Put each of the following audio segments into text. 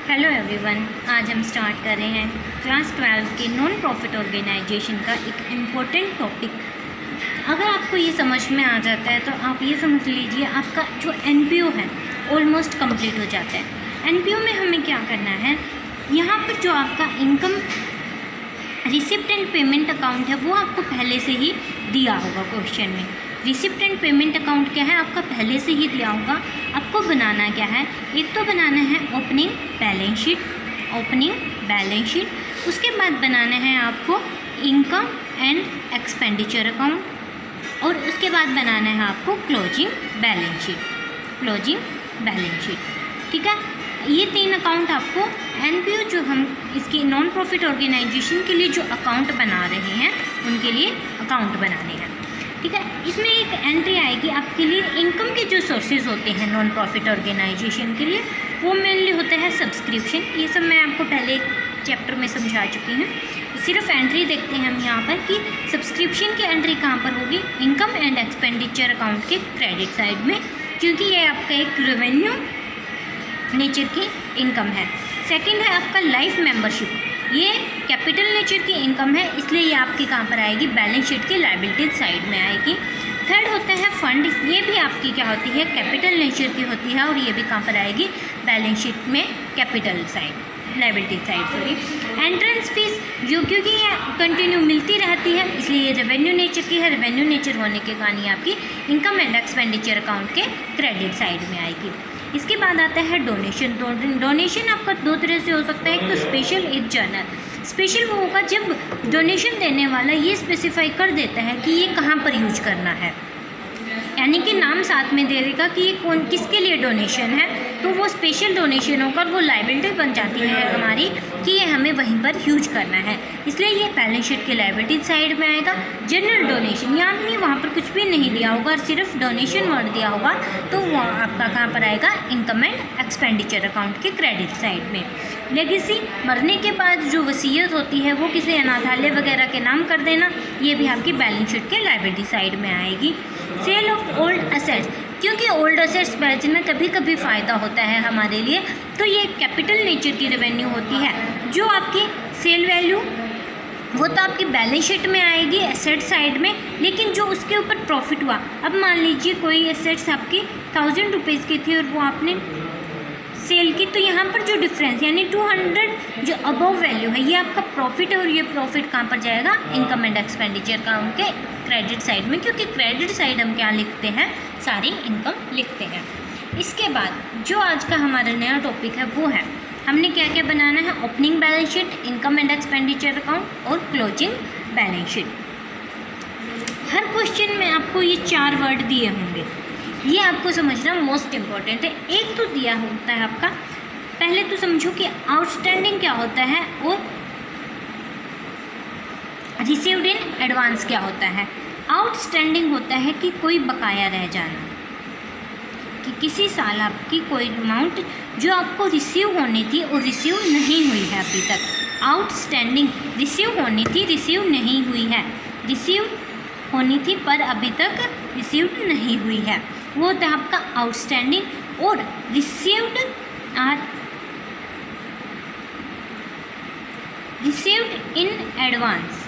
Hello everyone, आज हम start कर रहे हैं क्लास 12 के नॉन प्रॉफिट ऑर्गेनाइजेशन का एक इम्पोर्टेंट टॉपिक। अगर आपको ये समझ में आ जाता है तो आप ये समझ लीजिए आपका जो एनपीओ है ऑलमोस्ट कंप्लीट हो जाता है। एनपीओ में हमें क्या करना है, यहाँ पर जो आपका income receipt and payment account है वो आपको पहले से ही दिया होगा। क्वेश्चन में रिसिप्ट एंड पेमेंट अकाउंट क्या है, आपका पहले से ही दिया होगा। आपको बनाना क्या है, एक तो बनाना है ओपनिंग बैलेंस शीट, उसके बाद बनाना है आपको इनकम एंड एक्सपेंडिचर अकाउंट, और उसके बाद बनाना है आपको क्लोजिंग बैलेंस शीट। ठीक है, ये 3 अकाउंट आपको एनपीओ जो हम इसकी नॉन प्रॉफिट ऑर्गेनाइजेशन के लिए जो अकाउंट बना रहे हैं उनके लिए अकाउंट बनाने हैं। ठीक है, इसमें एक एंट्री आएगी आपके लिए इनकम के जो सोर्सेज होते हैं नॉन प्रॉफिट ऑर्गेनाइजेशन के लिए, वो मेनली होता है सब्सक्रिप्शन। ये सब मैं आपको पहले चैप्टर में समझा चुकी हूँ। सिर्फ एंट्री देखते हैं हम यहाँ पर कि सब्सक्रिप्शन की एंट्री कहाँ पर होगी, इनकम एंड एक्सपेंडिचर अकाउंट के क्रेडिट साइड में, क्योंकि ये आपका एक रेवेन्यू नेचर की इनकम है। सेकंड है आपका लाइफ मेंबरशिप, ये कैपिटल नेचर की इनकम है, इसलिए ये आपकी कहाँ पर आएगी, बैलेंस शीट के लायबिलिटी साइड में आएगी। थर्ड होता है फंड, ये भी आपकी क्या होती है, कैपिटल नेचर की होती है, और ये भी कहाँ पर आएगी, बैलेंस शीट में capital side liability side sorry. Entrance fees जो क्योंकि ये कंटिन्यू मिलती रहती है इसलिए ये रेवेन्यू नेचर की है, रेवेन्यू नेचर होने के कारण ये आपकी इनकम एंड एक्सपेंडिचर अकाउंट के क्रेडिट साइड में आएगी। इसके बाद आता है डोनेशन। डोनेशन आपका 2 तरह से हो सकता है, एक तो स्पेशल, एक जनरल। स्पेशल वो होगा जब डोनेशन देने वाला ये स्पेसिफाई कर देता है कि ये कहाँ पर यूज करना है, यानी कि नाम साथ में दे देगा कि ये कौन किसके लिए डोनेशन है, तो वो स्पेशल डोनेशन होकर वो लायबिलिटी बन जाती है हमारी कि ये हमें वहीं पर यूज करना है, इसलिए ये बैलेंस शीट के लायबिलिटी साइड में आएगा। जनरल डोनेशन यानी वहाँ पर कुछ भी नहीं दिया होगा, सिर्फ डोनेशन वर्ड दिया होगा, तो वो आपका कहाँ पर आएगा, इनकम एंड एक्सपेंडिचर अकाउंट के क्रेडिट साइड में। लेगेसी, मरने के बाद जो वसीयत होती है वो किसी अनाथालय वगैरह के नाम कर देना, ये भी आपकी बैलेंस शीट के लायबिलिटी साइड में आएगी। सेल ऑफ ओल्ड असेट्स, क्योंकि ओल्ड असेट्स बेचना कभी कभी फ़ायदा होता है हमारे लिए, तो ये कैपिटल नेचर की रेवेन्यू होती है। जो आपकी सेल वैल्यू वो तो आपकी बैलेंस शीट में आएगी एसेट साइड में, लेकिन जो उसके ऊपर प्रॉफिट हुआ, अब मान लीजिए कोई एसेट्स आपकी 1000 रुपीज़ की थी और वो आपने सेल की, तो यहाँ पर जो डिफरेंस यानी 200 जो अबव वैल्यू है ये आपका प्रॉफिट है, और ये प्रॉफिट कहाँ पर जाएगा, इनकम एंड एक्सपेंडिचर अकाउंट के क्रेडिट साइड में, क्योंकि क्रेडिट साइड हम क्या लिखते हैं, सारी इनकम लिखते हैं। इसके बाद जो आज का हमारा नया टॉपिक है वो है हमने क्या क्या बनाना है, opening balance sheet, income and expenditure account और क्लोजिंग बैलेंस शीट। हर क्वेश्चन में आपको ये 4 वर्ड दिए होंगे, ये आपको समझना मोस्ट इम्पॉर्टेंट है। एक तो दिया होता है आपका, पहले तो समझो कि आउटस्टैंडिंग क्या होता है और रिसीव्ड इन एडवांस क्या होता है। आउटस्टैंडिंग होता है कि कोई बकाया रह जाना, कि किसी साल आपकी कोई अमाउंट जो आपको रिसीव होनी थी और रिसीव नहीं हुई है अभी तक। आउटस्टैंडिंग रिसीव होनी थी, रिसीव नहीं हुई है, रिसीव होनी थी पर अभी तक रिसीव्ड नहीं हुई है, वो होता है आपका आउटस्टैंडिंग। और received in advance,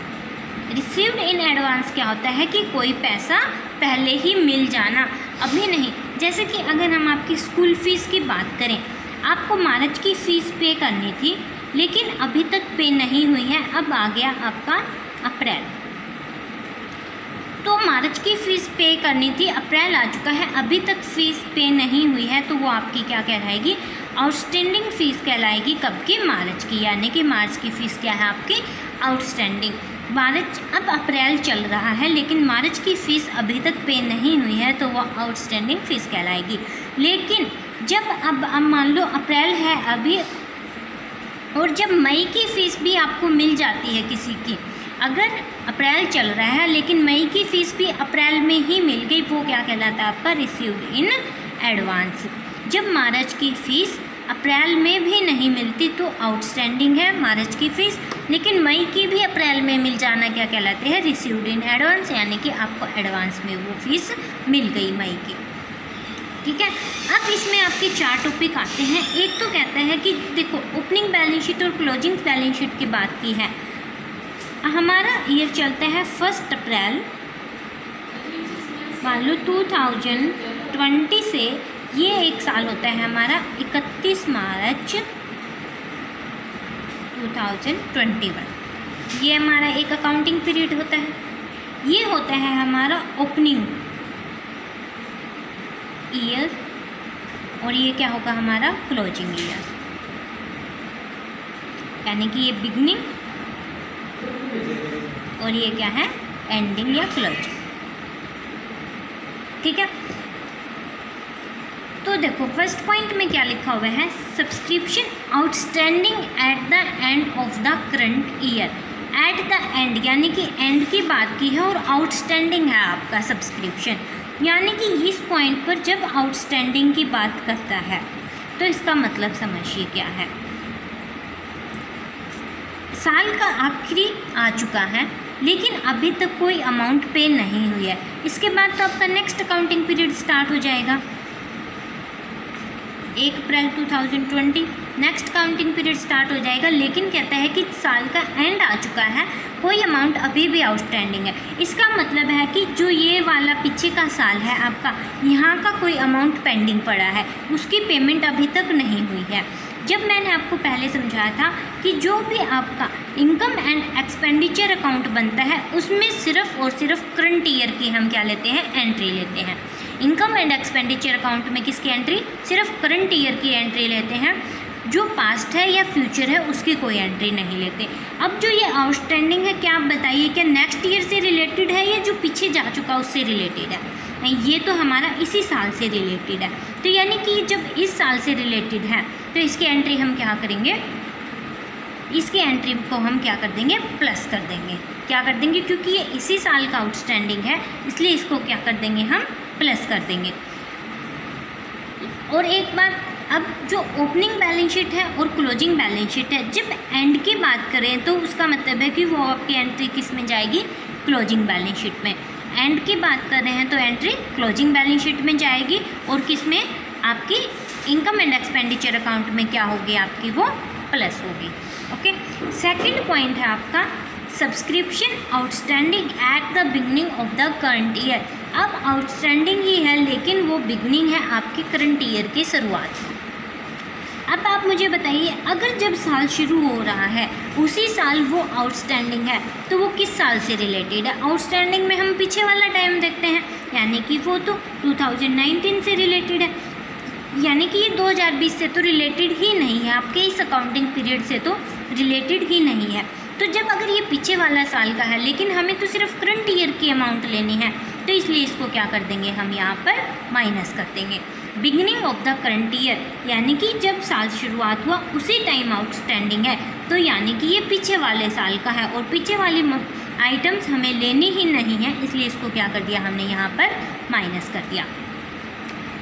received in advance क्या होता है कि कोई पैसा पहले ही मिल जाना, अभी नहीं। जैसे कि अगर हम आपकी स्कूल फीस की बात करें, आपको मार्च की फ़ीस पे करनी थी लेकिन अभी तक पे नहीं हुई है, अब आ गया आपका अप्रैल, तो मार्च की फ़ीस पे करनी थी, अप्रैल आ चुका है, अभी तक फ़ीस पे नहीं हुई है, तो वो आपकी क्या कहलाएगी, आउटस्टैंडिंग फ़ीस कहलाएगी। कब की, मार्च की, यानी कि मार्च की फ़ीस क्या है आपकी, आउटस्टैंडिंग। मार्च, अब अप्रैल चल रहा है लेकिन मार्च की फ़ीस अभी तक पे नहीं हुई है, तो वो आउटस्टैंडिंग फ़ीस कहलाएगी। लेकिन जब अब मान लो अप्रैल है अभी, और जब मई की फ़ीस भी आपको मिल जाती है किसी की, अगर अप्रैल चल रहा है लेकिन मई की फ़ीस भी अप्रैल में ही मिल गई, वो क्या कहलाता है आपका, रिसीव्ड इन एडवांस। जब मार्च की फ़ीस अप्रैल में भी नहीं मिलती तो आउटस्टैंडिंग है मार्च की फ़ीस, लेकिन मई की भी अप्रैल में मिल जाना क्या कहलाते हैं, रिसीव्ड इन एडवांस, यानी कि आपको एडवांस में वो फ़ीस मिल गई मई की। ठीक है। अब इसमें आपके 4 टॉपिक आते हैं। एक तो कहता है कि देखो ओपनिंग बैलेंस शीट और क्लोजिंग बैलेंस शीट की बात की है। हमारा ईयर चलता है 1 अप्रैल मान लो 2020 से ये एक साल होता है हमारा 31 मार्च 2021। ये हमारा एक अकाउंटिंग पीरियड होता है। ये होता है हमारा ओपनिंग ईयर और ये क्या होगा हमारा क्लोजिंग ईयर, यानी कि ये बिगनिंग और ये क्या है एंडिंग या क्लोजिंग। ठीक है। तो देखो फर्स्ट पॉइंट में क्या लिखा हुआ है, subscription outstanding at the end of the current year. At the end यानी कि एंड की बात की है और आउटस्टैंडिंग है आपका सब्सक्रिप्शन, यानी कि इस पॉइंट पर जब आउटस्टैंडिंग की बात करता है तो इसका मतलब समझिए क्या है। साल का आखिरी आ चुका है लेकिन अभी तक कोई अमाउंट पे नहीं हुई है। इसके बाद तो आपका नेक्स्ट अकाउंटिंग पीरियड स्टार्ट हो जाएगा 1 अप्रैल 2020 नेक्स्ट अकाउंटिंग पीरियड स्टार्ट हो जाएगा। लेकिन कहता है कि साल का एंड आ चुका है, कोई अमाउंट अभी भी आउटस्टैंडिंग है। इसका मतलब है कि जो ये वाला पीछे का साल है आपका, यहाँ का कोई अमाउंट पेंडिंग पड़ा है, उसकी पेमेंट अभी तक नहीं हुई है। जब मैंने आपको पहले समझाया था कि जो भी आपका इनकम एंड एक्सपेंडिचर अकाउंट बनता है उसमें सिर्फ और सिर्फ करंट ईयर की हम क्या लेते हैं एंट्री लेते हैं। इनकम एंड एक्सपेंडिचर अकाउंट में किसकी एंट्री, सिर्फ करंट ईयर की एंट्री लेते हैं। जो पास्ट है या फ्यूचर है उसकी कोई एंट्री नहीं लेते। अब जो ये आउटस्टैंडिंग है, क्या आप बताइए क्या नेक्स्ट ईयर से रिलेटेड है या जो पीछे जा चुका उससे रिलेटेड है? नहीं, ये तो हमारा इसी साल से रिलेटेड है। तो यानी कि जब इस साल से रिलेटेड है तो इसकी एंट्री हम क्या करेंगे, इसकी एंट्री को हम क्या कर देंगे, प्लस कर देंगे। क्या कर देंगे, क्योंकि ये इसी साल का आउटस्टैंडिंग है इसलिए इसको क्या कर देंगे, हम प्लस कर देंगे। और एक बात, अब जो ओपनिंग बैलेंस शीट है और क्लोजिंग बैलेंस शीट है, जब एंड की बात करें तो उसका मतलब है कि वो आपकी एंट्री किस में जाएगी, क्लोजिंग बैलेंस शीट में। एंड की बात कर रहे हैं तो एंट्री क्लोजिंग बैलेंस शीट में जाएगी और किस में, आपकी इनकम एंड एक्सपेंडिचर अकाउंट में क्या होगी, आपकी वो प्लस होगी। ओके। सेकंड पॉइंट है आपका subscription outstanding at the beginning of the current year. अब आउटस्टैंडिंग ही है लेकिन वो बिगनिंग है आपकी करंट ईयर की शुरुआत। अब आप मुझे बताइए, अगर जब साल शुरू हो रहा है उसी साल वो आउटस्टैंडिंग है तो वो किस साल से रिलेटेड है? आउटस्टैंडिंग में हम पीछे वाला टाइम देखते हैं, यानी कि वो तो 2019 से रिलेटेड है, यानी कि ये 2020 से तो रिलेटेड ही नहीं है, आपके इस अकाउंटिंग पीरियड से तो रिलेटेड ही नहीं है। तो जब अगर ये पीछे वाला साल का है लेकिन हमें तो सिर्फ करंट ईयर की अमाउंट लेनी है तो इसलिए इसको क्या कर देंगे, हम यहाँ पर माइनस कर देंगे। Beginning of the current year यानी कि जब साल शुरुआत हुआ उसी टाइम आउटस्टैंडिंग है, तो यानी कि ये पीछे वाले साल का है और पीछे वाली आइटम्स हमें लेनी ही नहीं है, इसलिए इसको क्या कर दिया, हमने यहाँ पर माइनस कर दिया।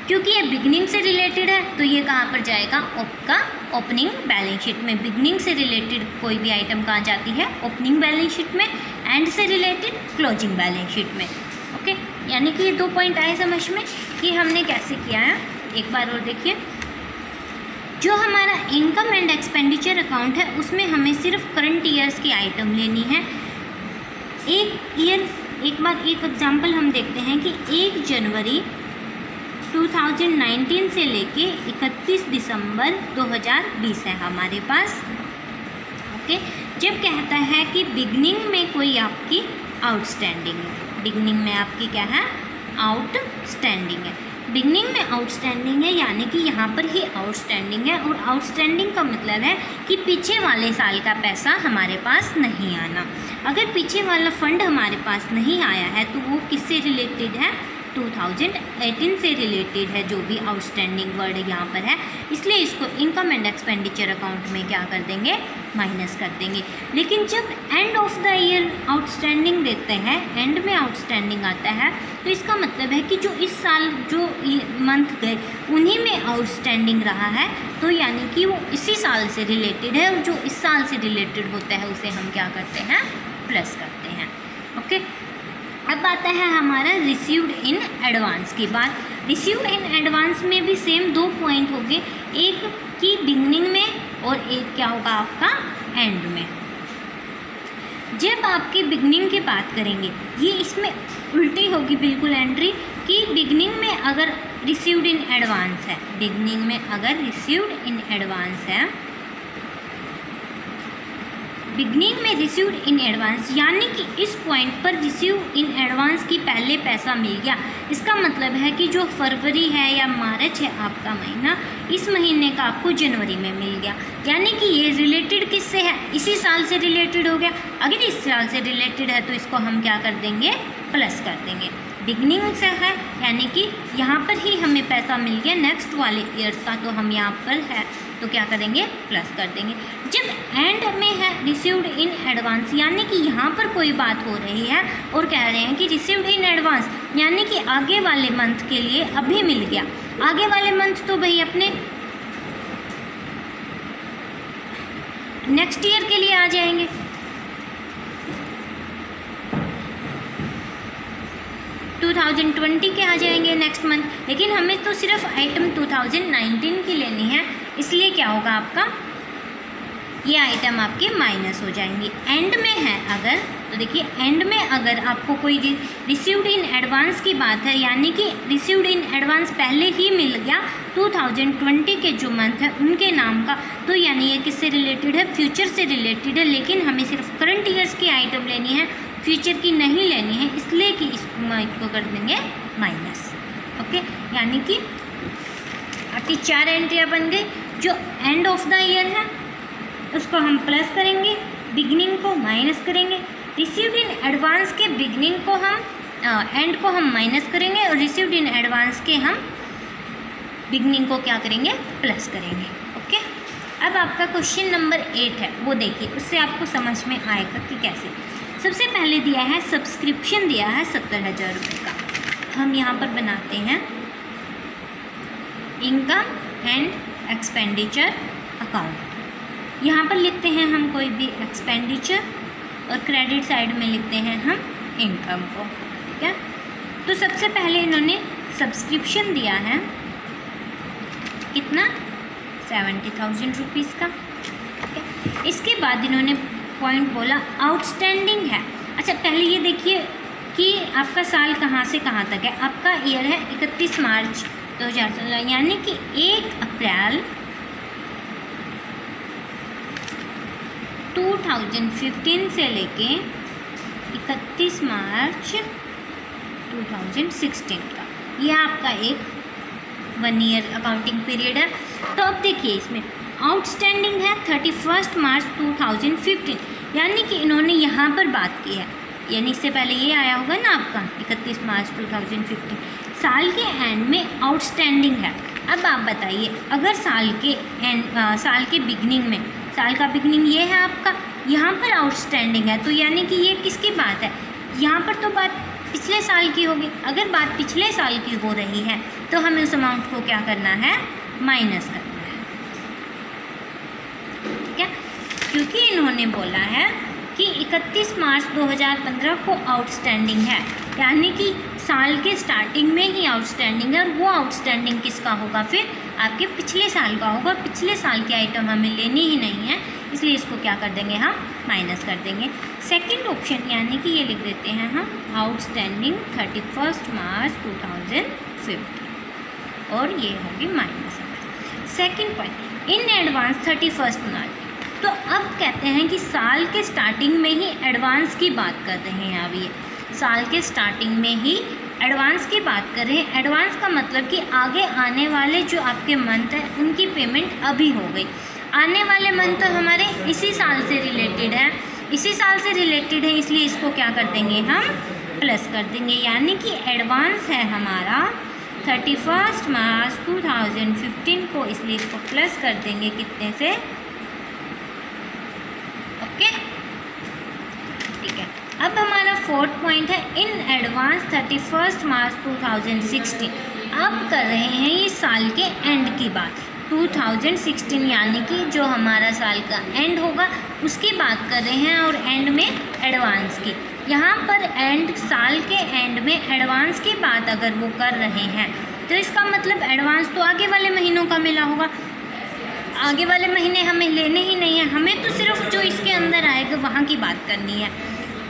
क्योंकि ये बिगनिंग से रिलेटेड है तो ये कहाँ पर जाएगा, आपका ओपनिंग बैलेंस शीट में। बिगनिंग से रिलेटेड कोई भी आइटम कहाँ जाती है, ओपनिंग बैलेंस शीट में। एंड से रिलेटेड क्लोजिंग बैलेंस शीट में। ओके, यानी कि ये 2 पॉइंट आए समझ में कि हमने कैसे किया है। एक बार और देखिए, जो हमारा इनकम एंड एक्सपेंडिचर अकाउंट है उसमें हमें सिर्फ करंट ईयर्स की आइटम लेनी है। एक बार एक एग्जांपल हम देखते हैं कि 1 जनवरी 2019 से लेके 31 दिसंबर 2020 है हमारे पास। ओके, जब कहता है कि बिगनिंग में कोई आपकी आउटस्टैंडिंग है, बिगनिंग में आपकी क्या है, आउटस्टैंडिंग है। बिगनिंग में आउटस्टैंडिंग है यानी कि यहाँ पर ही आउटस्टैंडिंग है, और आउटस्टैंडिंग का मतलब है कि पीछे वाले साल का पैसा हमारे पास नहीं आना। अगर पीछे वाला फंड हमारे पास नहीं आया है तो वो किससे रिलेटेड है, 2018 से रिलेटेड है, जो भी आउटस्टैंडिंग वर्ड यहाँ पर है, इसलिए इसको इनकम एंड एक्सपेंडिचर अकाउंट में क्या कर देंगे, माइनस कर देंगे। लेकिन जब end of the year outstanding देते हैं, एंड में आउटस्टैंडिंग आता है, तो इसका मतलब है कि जो इस साल जो मंथ गए उन्हीं में आउटस्टैंडिंग रहा है, तो यानी कि वो इसी साल से रिलेटेड है, और जो इस साल से रिलेटेड होता है उसे हम क्या करते हैं, प्लस करते हैं। ओके, अब आता है हमारा रिसीव्ड इन एडवांस की बात। रिसीव्ड इन एडवांस में भी सेम 2 पॉइंट हो गए, एक की बिगनिंग में और एक क्या होगा आपका एंड में। जब आपकी बिगनिंग की बात करेंगे, ये इसमें उल्टी होगी बिल्कुल एंट्री, कि बिगनिंग में अगर रिसीव्ड इन एडवांस है, बिगनिंग में अगर रिसीव्ड इन एडवांस है, बिगनिंग में रिसीव्ड इन एडवांस यानी कि इस पॉइंट पर रिसीव इन एडवांस की पहले पैसा मिल गया। इसका मतलब है कि जो फरवरी है या मार्च है आपका महीना, इस महीने का आपको जनवरी में मिल गया। यानी कि ये रिलेटेड किससे है, इसी साल से रिलेटेड हो गया। अगर इस साल से रिलेटेड है तो इसको हम क्या कर देंगे, प्लस कर देंगे। बिगनिंग से है यानी कि यहाँ पर ही हमें पैसा मिल गया नेक्स्ट वाले ईयर्स का, तो हम यहाँ पर है तो क्या करेंगे, प्लस कर देंगे। जब एंड में है रिसीव्ड इन एडवांस यानी कि यहाँ पर कोई बात हो रही है और कह रहे हैं कि रिसीव्ड इन एडवांस यानी कि आगे वाले मंथ के लिए अभी मिल गया। आगे वाले मंथ तो भाई अपने नेक्स्ट ईयर के लिए आ जाएंगे। टू 2020 के आ जाएंगे नेक्स्ट मंथ, लेकिन हमें तो सिर्फ आइटम 2019 की लेनी है, इसलिए क्या होगा आपका, ये आइटम आपके माइनस हो जाएंगे। एंड में है अगर, तो देखिए एंड में अगर आपको कोई रिसीव्ड इन एडवांस की बात है यानी कि रिसीव्ड इन एडवांस पहले ही मिल गया 2020 के जो मंथ है उनके नाम का, तो यानी ये किससे रिलेटेड है, फ्यूचर से रिलेटेड है। लेकिन हमें सिर्फ करंट ईयर्स की आइटम लेनी है, फ्यूचर की नहीं लेनी है, इसलिए कि इसको कर देंगे माइनस। ओके, यानी कि आपकी 4 एंट्रियाँ बन गई। जो एंड ऑफ द ईयर है उसको हम प्लस करेंगे, बिगनिंग को माइनस करेंगे, रिसीव्ड इन एडवांस के बिगनिंग को हम एंड को हम माइनस करेंगे और रिसीव्ड इन एडवांस के हम बिगनिंग को क्या करेंगे, प्लस करेंगे। ओके, अब आपका क्वेश्चन नंबर 8 है, वो देखिए, उससे आपको समझ में आएगा कि कैसे। सबसे पहले दिया है सब्सक्रिप्शन दिया है 70,000 रुपये का। हम यहाँ पर बनाते हैं इनकम एंड एक्सपेंडिचर अकाउंट। यहाँ पर लिखते हैं हम कोई भी एक्सपेंडिचर और क्रेडिट साइड में लिखते हैं हम इनकम को। ठीक है, तो सबसे पहले इन्होंने सब्सक्रिप्शन दिया है कितना, 70,000 रुपीज़ का। ठीक है, इसके बाद इन्होंने पॉइंट बोला आउटस्टैंडिंग है। अच्छा, पहले ये देखिए कि आपका साल कहाँ से कहाँ तक है। आपका ईयर है 31 मार्च 2016 यानी कि 1 अप्रैल 2015 से लेके 31 मार्च 2016 का, यह आपका एक 1 ईयर अकाउंटिंग पीरियड है। तो अब देखिए इसमें आउटस्टैंडिंग है 31 मार्च 2015 यानी कि इन्होंने यहाँ पर बात की है, यानी इससे पहले ये आया होगा ना आपका 31 मार्च 2015, साल के एंड में आउटस्टैंडिंग है। अब आप बताइए, अगर साल के बिगनिंग में, साल का बिगनिंग ये है आपका, यहाँ पर आउटस्टैंडिंग है, तो यानी कि ये किसकी बात है, यहाँ पर तो बात पिछले साल की होगी। अगर बात पिछले साल की हो रही है तो हमें उस अमाउंट को क्या करना है, माइनस करना है। ठीक है, क्योंकि इन्होंने बोला है कि 31 मार्च 2015 को आउटस्टैंडिंग है, यानी कि साल के स्टार्टिंग में ही आउटस्टैंडिंग है, और वो आउटस्टैंडिंग किसका होगा, फिर आपके पिछले साल का होगा। पिछले साल की आइटम हमें लेनी ही नहीं है, इसलिए इसको क्या कर देंगे, हम माइनस कर देंगे। सेकंड ऑप्शन यानी कि ये लिख देते हैं हम आउटस्टैंडिंग 31 मार्च 2015 और ये होगी minus. Second point, in advance 31 मार्च, तो अब कहते हैं कि साल के स्टार्टिंग में ही एडवांस की बात कर रहे हैं। अब ये साल के स्टार्टिंग में ही एडवांस की बात कर रहे हैं। एडवांस का मतलब कि आगे आने वाले जो आपके मंथ है उनकी पेमेंट अभी हो गई। आने वाले मंथ तो हमारे इसी साल से रिलेटेड है, इसी साल से रिलेटेड है, इसलिए इसको क्या कर देंगे, हम प्लस कर देंगे। यानी कि एडवांस है हमारा 31 मार्च 2015 को, इसलिए इसको प्लस कर देंगे कितने से, ओके। ठीक है, अब हमारा फोर्थ पॉइंट है इन एडवांस 31 मार्च 2016। अब कर रहे हैं ये साल के एंड की बात, 2016 यानी कि जो हमारा साल का एंड होगा उसकी बात कर रहे हैं, और एंड में एडवांस की। यहाँ पर साल के एंड में एडवांस की बात अगर वो कर रहे हैं तो इसका मतलब एडवांस तो आगे वाले महीनों का मिला होगा। आगे वाले महीने हमें लेने ही नहीं है, हमें तो सिर्फ जो इसके अंदर आएगा वहाँ की बात करनी है।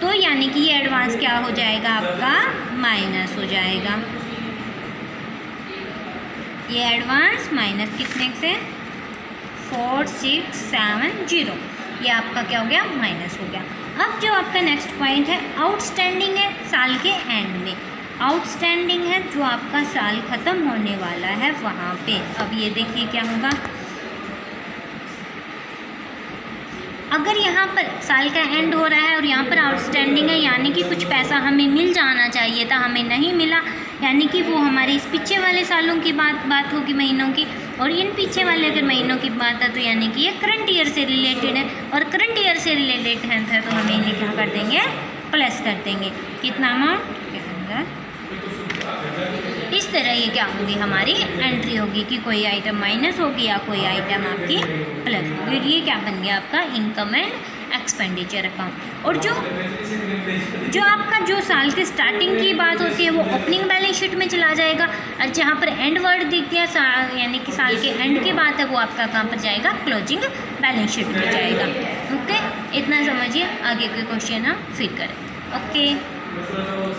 तो यानी कि ये एडवांस क्या हो जाएगा, आपका माइनस हो जाएगा। ये एडवांस माइनस कितने से 4670, ये आपका क्या हो गया, माइनस हो गया। अब जो आपका नेक्स्ट पॉइंट है, आउटस्टैंडिंग है साल के एंड में। आउटस्टैंडिंग है जो आपका साल ख़त्म होने वाला है वहाँ पे। अब ये देखिए क्या होगा, अगर यहाँ पर साल का एंड हो रहा है और यहाँ पर आउटस्टैंडिंग है, यानी कि कुछ पैसा हमें मिल जाना चाहिए था, हमें नहीं मिला, यानी कि वो हमारे इस पीछे वाले सालों की बात होगी, महीनों की। और इन पीछे वाले अगर महीनों की बात है तो यानी कि ये करंट ईयर से रिलेटेड है, और करंट ईयर से रिलेटेड है तो हमें इन्हें क्या कर देंगे, प्लस कर देंगे। कितना अमाउंट के अंदर, इस तरह ये क्या होगी, हमारी एंट्री होगी कि कोई आइटम माइनस होगी या कोई आइटम आपकी प्लस होगी। ये क्या बन गया आपका इनकम एंड एक्सपेंडिचर अकाउंट। और जो आपका जो साल के स्टार्टिंग की बात होती है वो ओपनिंग बैलेंस शीट में चला जाएगा, और जहाँ पर एंड वर्ड दिख गया यानी कि साल के एंड की बात है वो आपका कहाँ पर जाएगा, क्लोजिंग बैलेंस शीट में जाएगा। ओके, इतना समझिए, आगे के क्वेश्चन हम फिर करें। ओके।